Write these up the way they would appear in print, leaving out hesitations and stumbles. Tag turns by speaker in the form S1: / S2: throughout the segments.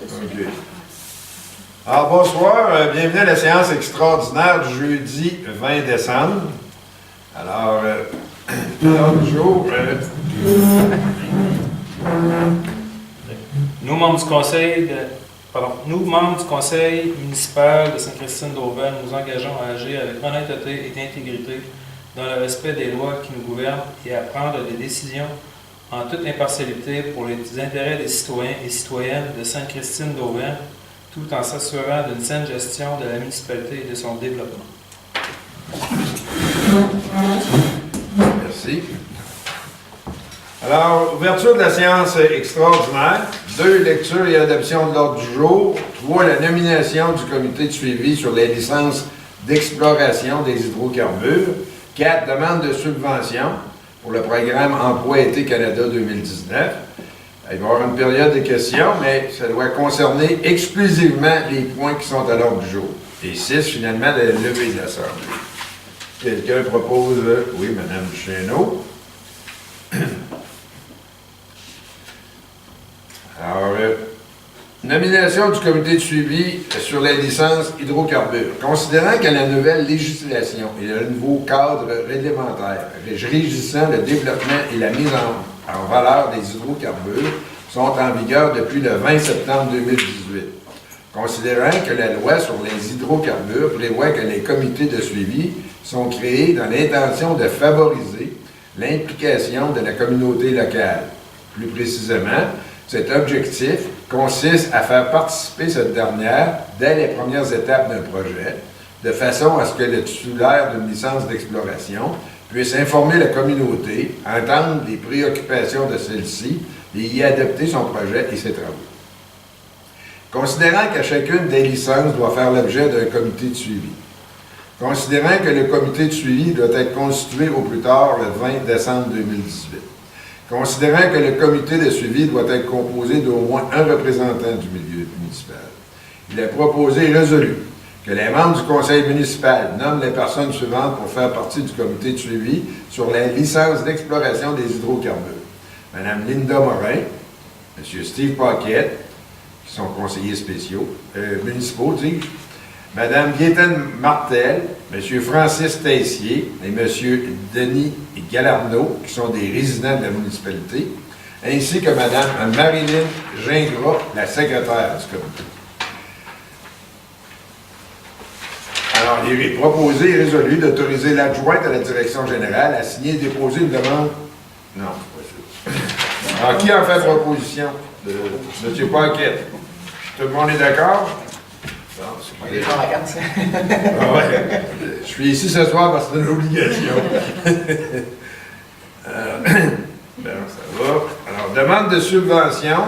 S1: OK. Alors, bonsoir, bienvenue à la séance extraordinaire du jeudi 20 décembre. Alors, l'ordre du jour.
S2: Nous, membres du conseil municipal de Sainte-Christine-d'Auvergne, nous engageons à agir avec honnêteté et intégrité dans le respect des lois qui nous gouvernent et à prendre des décisions en toute impartialité pour les intérêts des citoyens et citoyennes de Sainte-Christine-d'Auvergne, tout en s'assurant d'une saine gestion de la municipalité et de son développement.
S1: Merci. Alors, ouverture de la séance extraordinaire, 2 lectures et adoption de l'ordre du jour, 3 la nomination du comité de suivi sur les licences d'exploration des hydrocarbures, 4 demandes de subvention pour le programme Emploi-été Canada 2019. Il va y avoir une période de questions, mais ça doit concerner exclusivement les points qui sont à l'ordre du jour. Et 6, finalement, la levée de l'Assemblée. Quelqu'un propose... Oui, Mme Duchesneau. Alors, nomination du comité de suivi sur les licences hydrocarbures. Considérant que la nouvelle législation et le nouveau cadre réglementaire régissant le développement et la mise en valeur des hydrocarbures sont en vigueur depuis le 20 septembre 2018. Considérant que la loi sur les hydrocarbures prévoit que les comités de suivi sont créés dans l'intention de favoriser l'implication de la communauté locale. Plus précisément, cet objectif consiste à faire participer cette dernière dès les premières étapes d'un projet, de façon à ce que le titulaire d'une licence d'exploration puisse informer la communauté, entendre les préoccupations de celle-ci et y adopter son projet et ses travaux. Considérant que chacune des licences doit faire l'objet d'un comité de suivi, considérant que le comité de suivi doit être constitué au plus tard le 20 décembre 2018, considérant que le comité de suivi doit être composé d'au moins un représentant du milieu municipal, il est proposé et résolu que les membres du conseil municipal nomment les personnes suivantes pour faire partie du comité de suivi sur la licence d'exploration des hydrocarbures. Mme Linda Morin, M. Steve Paquette, qui sont conseillers spéciaux, municipaux, dis-je, Mme Gaétane Martel, M. Francis Tessier et M. Denis Galarneau, qui sont des résidents de la municipalité, ainsi que Mme Marilyn Gingras, la secrétaire du comité. Alors, il est proposé et résolu d'autoriser l'adjointe à la direction générale à signer et déposer une demande. Non, c'est pas ça. Alors, qui en fait proposition? M. Paquette. Tout le monde est d'accord?
S3: On est en vacances.
S1: Ah ouais. Je suis ici ce soir parce que c'est une obligation. Ben, ça va. Alors, demande de subvention.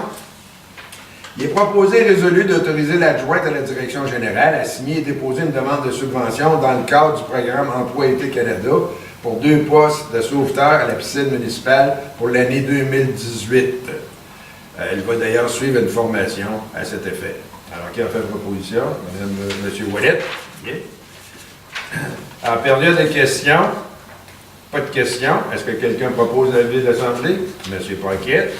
S1: Il est proposé et résolu d'autoriser l'adjointe à la direction générale à signer et déposer une demande de subvention dans le cadre du programme Emploi-été Canada pour 2 postes de sauveteur à la piscine municipale pour l'année 2018. Elle va d'ailleurs suivre une formation à cet effet. Alors, qui a fait la proposition? M. Ouellet. Yeah. En période de questions, pas de questions. Est-ce que quelqu'un propose l'avis de l'Assemblée? M. Paquette.